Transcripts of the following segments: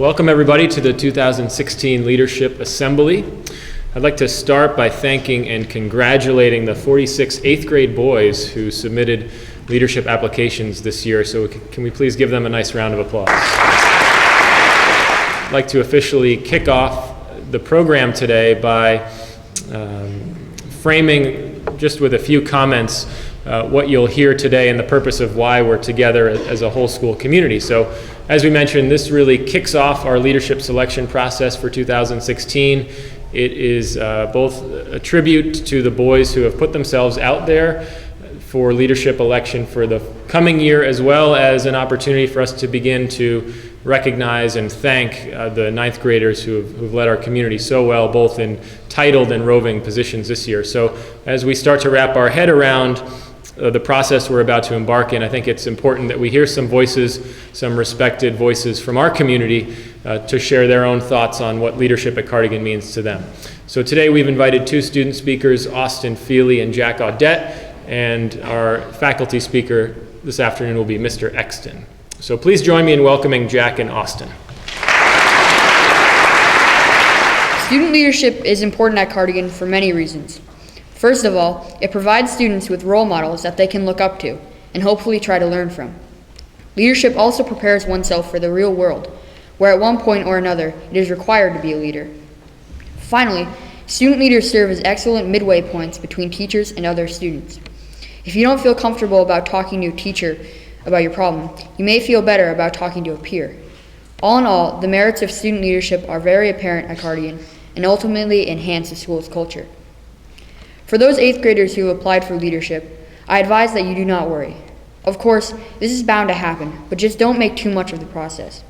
Welcome everybody to the 2016 Leadership Assembly. I'd like to start by thanking and congratulating the 46 8th grade boys who submitted leadership applications this year. So can we please give them a nice round of applause? I'd like to officially kick off the program today by framing just with a few comments what you'll hear today and the purpose of why we're together as a whole school community. So as we mentioned, this really kicks off our leadership selection process for 2016. It is both a tribute to the boys who have put themselves out there for leadership election for the coming year, as well as an opportunity for us to begin to recognize and thank the 9th graders who've led our community so well, both in titled and roving positions this year. So as we start to wrap our head around the process we're about to embark in, I think it's important that we hear some voices, some respected voices from our community to share their own thoughts on what leadership at Cardigan means to them. So today we've invited two student speakers, Austin Feely and Jack Audette, and our faculty speaker this afternoon will be Mr. Exton. So please join me in welcoming Jack and Austin. Student leadership is important at Cardigan for many reasons. First of all, it provides students with role models that they can look up to and hopefully try to learn from. Leadership also prepares oneself for the real world, where at one point or another it is required to be a leader. Finally, student leaders serve as excellent midway points between teachers and other students. If you don't feel comfortable about talking to a teacher about your problem, you may feel better about talking to a peer. All in all, the merits of student leadership are very apparent at Cardigan and ultimately enhance the school's culture. For those 8th graders who have applied for leadership, I advise that you do not worry. Of course, this is bound to happen, but just don't make too much of the process.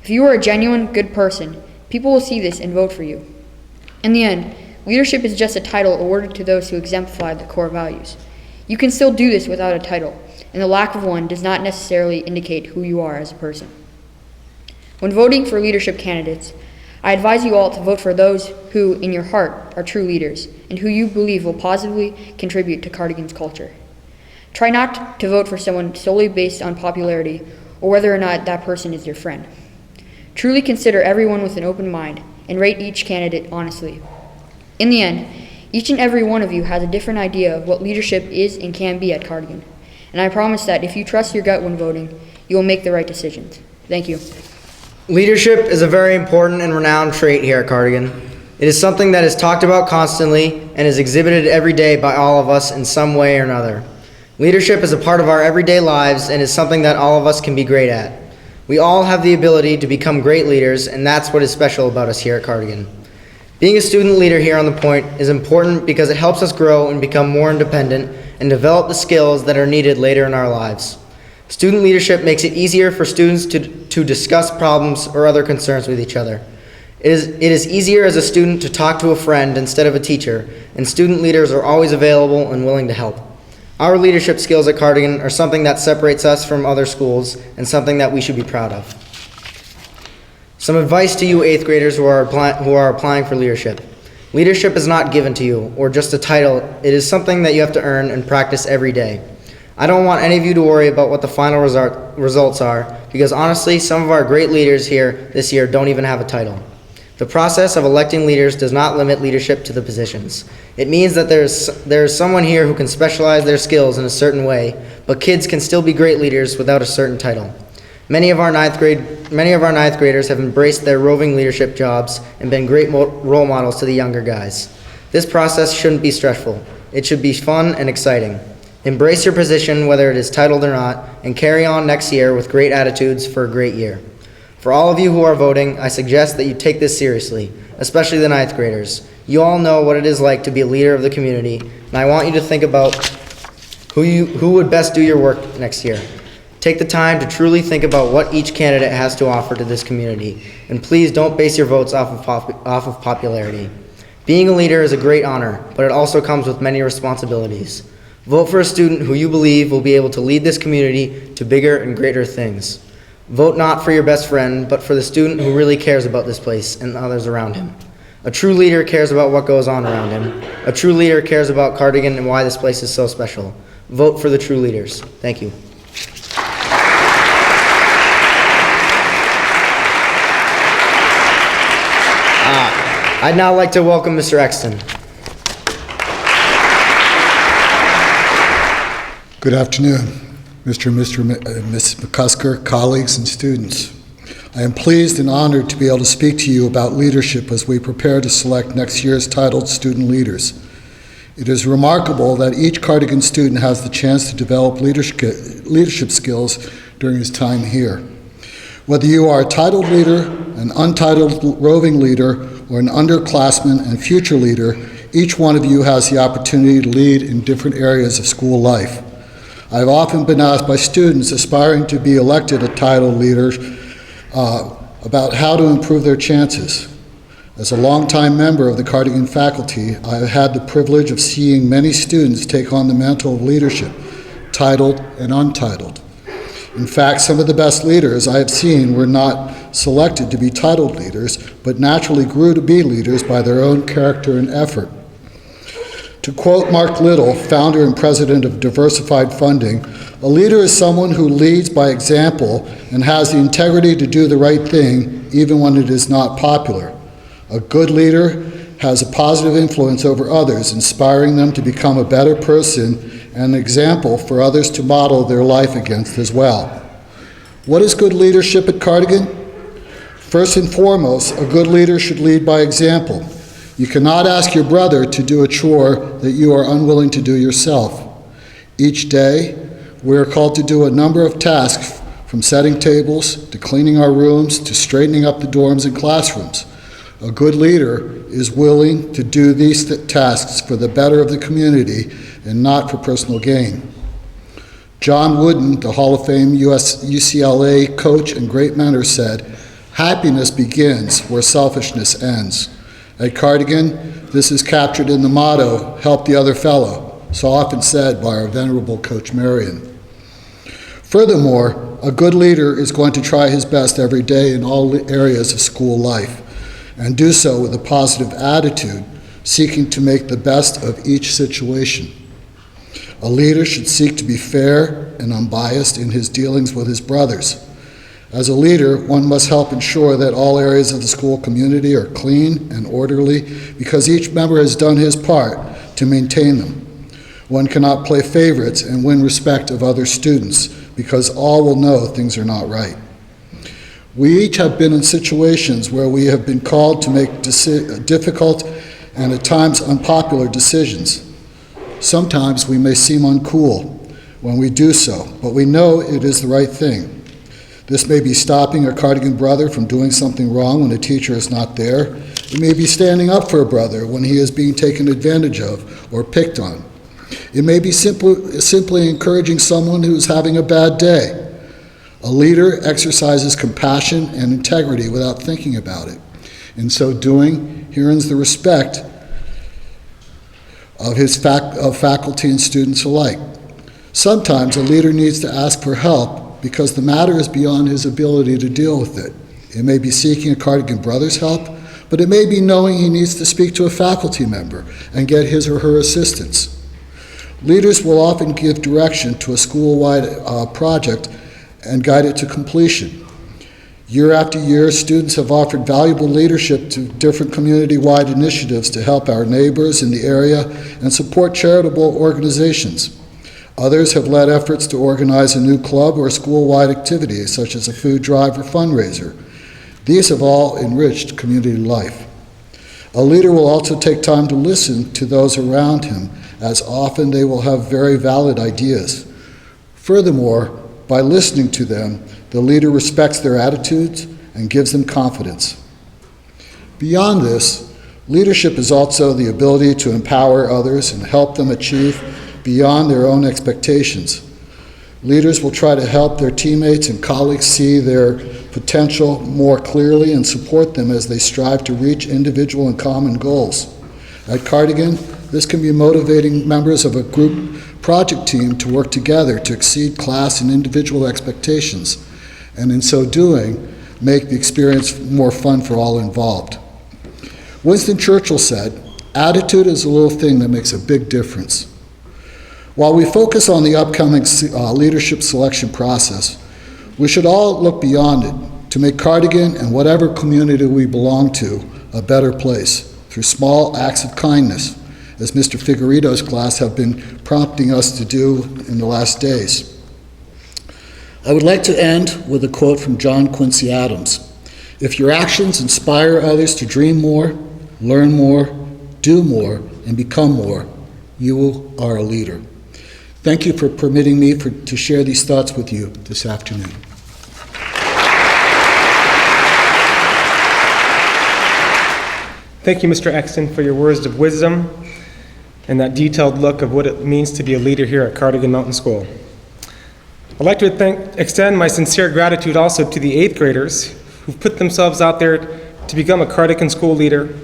If you are a genuine, good person, people will see this and vote for you. In the end, leadership is just a title awarded to those who exemplify the core values. You can still do this without a title, and the lack of one does not necessarily indicate who you are as a person. When voting for leadership candidates, I advise you all to vote for those who, in your heart, are true leaders and who you believe will positively contribute to Cardigan's culture. Try not to vote for someone solely based on popularity or whether or not that person is your friend. Truly consider everyone with an open mind and rate each candidate honestly. In the end, each and every one of you has a different idea of what leadership is and can be at Cardigan, and I promise that if you trust your gut when voting, you will make the right decisions. Thank you. Leadership is a very important and renowned trait here at Cardigan. It is something that is talked about constantly and is exhibited every day by all of us in some way or another. Leadership is a part of our everyday lives and is something that all of us can be great at. We all have the ability to become great leaders, and that's what is special about us here at Cardigan. Being a student leader here on the Point is important because it helps us grow and become more independent and develop the skills that are needed later in our lives. Student leadership makes it easier for students to discuss problems or other concerns with each other. It is easier as a student to talk to a friend instead of a teacher, and student leaders are always available and willing to help. Our leadership skills at Cardigan are something that separates us from other schools and something that we should be proud of. Some advice to you 8th graders who are applying for leadership. Leadership is not given to you or just a title. It is something that you have to earn and practice every day. I don't want any of you to worry about what the final results are, because honestly, some of our great leaders here this year don't even have a title. The process of electing leaders does not limit leadership to the positions. It means that there's someone here who can specialize their skills in a certain way, but kids can still be great leaders without a certain title. Many of our 9th graders have embraced their roving leadership jobs and been great role models to the younger guys. This process shouldn't be stressful. It should be fun and exciting. Embrace your position, whether it is titled or not, and carry on next year with great attitudes for a great year. For all of you who are voting, I suggest that you take this seriously, especially the 9th graders. You all know what it is like to be a leader of the community, and I want you to think about who would best do your work next year. Take the time to truly think about what each candidate has to offer to this community, and please don't base your votes off of popularity. Being a leader is a great honor, but it also comes with many responsibilities. Vote for a student who you believe will be able to lead this community to bigger and greater things. Vote not for your best friend, but for the student who really cares about this place and others around him. A true leader cares about what goes on around him. A true leader cares about Cardigan and why this place is so special. Vote for the true leaders. Thank you. I'd now like to welcome Mr. Exton. Good afternoon, Mr. and Ms. McCusker, colleagues, and students. I am pleased and honored to be able to speak to you about leadership as we prepare to select next year's titled student leaders. It is remarkable that each Cardigan student has the chance to develop leadership skills during his time here. Whether you are a titled leader, an untitled roving leader, or an underclassman and future leader, each one of you has the opportunity to lead in different areas of school life. I've often been asked by students aspiring to be elected a titled leader about how to improve their chances. As a longtime member of the Cardigan faculty, I have had the privilege of seeing many students take on the mantle of leadership, titled and untitled. In fact, some of the best leaders I have seen were not selected to be titled leaders, but naturally grew to be leaders by their own character and effort. To quote Mark Little, founder and president of Diversified Funding, a leader is someone who leads by example and has the integrity to do the right thing even when it is not popular. A good leader has a positive influence over others, inspiring them to become a better person and an example for others to model their life against as well. What is good leadership at Cardigan? First and foremost, a good leader should lead by example. You cannot ask your brother to do a chore that you are unwilling to do yourself. Each day, we are called to do a number of tasks, from setting tables, to cleaning our rooms, to straightening up the dorms and classrooms. A good leader is willing to do these tasks for the better of the community and not for personal gain. John Wooden, the Hall of Fame UCLA coach and great mentor, said, "Happiness begins where selfishness ends." At Cardigan, this is captured in the motto, "Help the other fellow," so often said by our venerable Coach Marion. Furthermore, a good leader is going to try his best every day in all areas of school life, and do so with a positive attitude, seeking to make the best of each situation. A leader should seek to be fair and unbiased in his dealings with his brothers. As a leader, one must help ensure that all areas of the school community are clean and orderly because each member has done his part to maintain them. One cannot play favorites and win respect of other students because all will know things are not right. We each have been in situations where we have been called to make difficult and at times unpopular decisions. Sometimes we may seem uncool when we do so, but we know it is the right thing. This may be stopping a Cardigan brother from doing something wrong when a teacher is not there. It may be standing up for a brother when he is being taken advantage of or picked on. It may be simply encouraging someone who is having a bad day. A leader exercises compassion and integrity without thinking about it. In so doing, he earns the respect of faculty and students alike. Sometimes a leader needs to ask for help because the matter is beyond his ability to deal with it. It may be seeking a Cardigan brother's help, but it may be knowing he needs to speak to a faculty member and get his or her assistance. Leaders will often give direction to a school-wide project and guide it to completion. Year after year, students have offered valuable leadership to different community-wide initiatives to help our neighbors in the area and support charitable organizations. Others have led efforts to organize a new club or school-wide activity, such as a food drive or fundraiser. These have all enriched community life. A leader will also take time to listen to those around him, as often they will have very valid ideas. Furthermore, by listening to them, the leader respects their attitudes and gives them confidence. Beyond this, leadership is also the ability to empower others and help them achieve beyond their own expectations. Leaders will try to help their teammates and colleagues see their potential more clearly and support them as they strive to reach individual and common goals. At Cardigan, this can be motivating members of a group project team to work together to exceed class and individual expectations, and in so doing, make the experience more fun for all involved. Winston Churchill said, "Attitude is a little thing that makes a big difference." While we focus on the upcoming leadership selection process, we should all look beyond it to make Cardigan and whatever community we belong to a better place through small acts of kindness, as Mr. Figueredo's class have been prompting us to do in the last days. I would like to end with a quote from John Quincy Adams. If your actions inspire others to dream more, learn more, do more, and become more, you are a leader. Thank you for permitting me to share these thoughts with you this afternoon. Thank you, Mr. Exton, for your words of wisdom and that detailed look of what it means to be a leader here at Cardigan Mountain School. I'd like to extend my sincere gratitude also to the 8th graders who've put themselves out there to become a Cardigan school leader,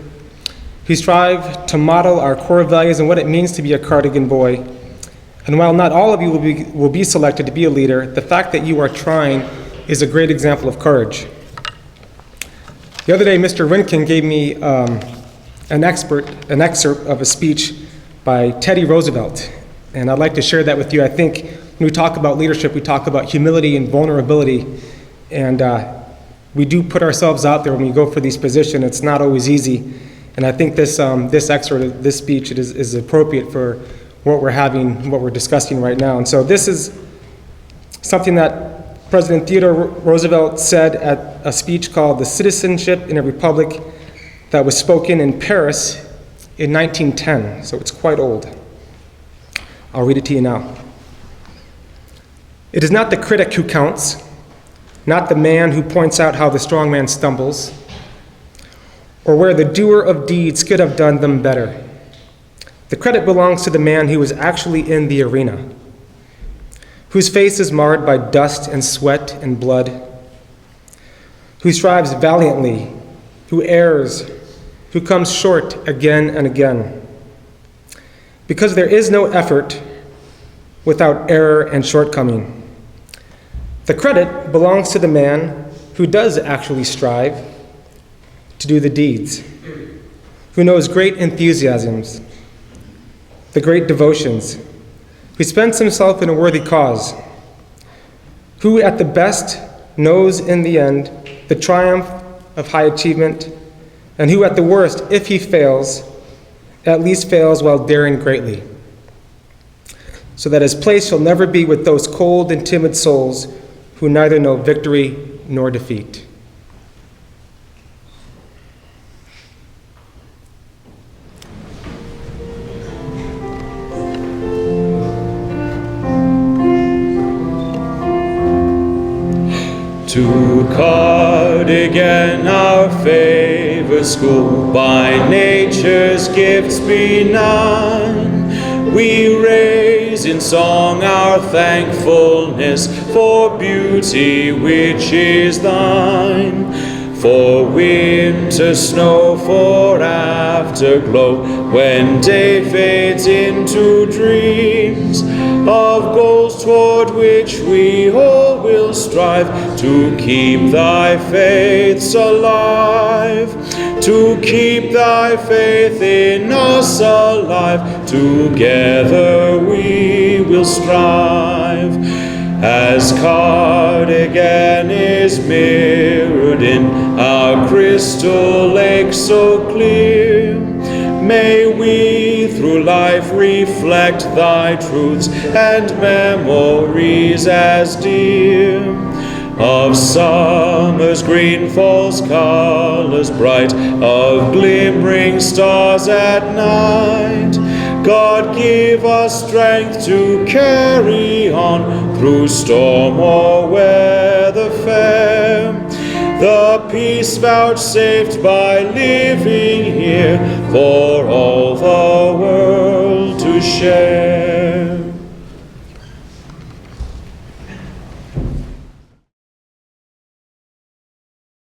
who strive to model our core values and what it means to be a Cardigan boy. And while not all of you will be selected to be a leader, the fact that you are trying is a great example of courage. The other day, Mr. Rinkin gave me an excerpt of a speech by Teddy Roosevelt, and I'd like to share that with you. I think when we talk about leadership, we talk about humility and vulnerability, and we do put ourselves out there when we go for these positions. It's not always easy, and I think this excerpt, this speech, is appropriate for what we're discussing right now. And so this is something that President Theodore Roosevelt said at a speech called "The Citizenship in a Republic" that was spoken in Paris in 1910, so it's quite old. I'll read it to you now. It is not the critic who counts, not the man who points out how the strong man stumbles, or where the doer of deeds could have done them better. The credit belongs to the man who is actually in the arena, whose face is marred by dust and sweat and blood, who strives valiantly, who errs, who comes short again and again. Because there is no effort without error and shortcoming. The credit belongs to the man who does actually strive to do the deeds, who knows great enthusiasms, the great devotions, who spends himself in a worthy cause, who at the best knows in the end the triumph of high achievement, and who at the worst, if he fails, at least fails while daring greatly, so that his place shall never be with those cold and timid souls who neither know victory nor defeat. To Cardigan, our favorite school, by nature's gifts benign, we raise in song our thankfulness for beauty which is thine. For winter snow, for afterglow, when day fades into dreams of goals toward which we all will strive, to keep thy faiths alive, to keep thy faith in us alive. Together we will strive. As Cardigan is mirrored in our crystal lake so clear, may we through life reflect thy truths and memories as dear, of summer's green, fall's colors bright, of glimmering stars at night. God, give us strength to carry on through storm or weather fair, the peace vouchsafed by living here, for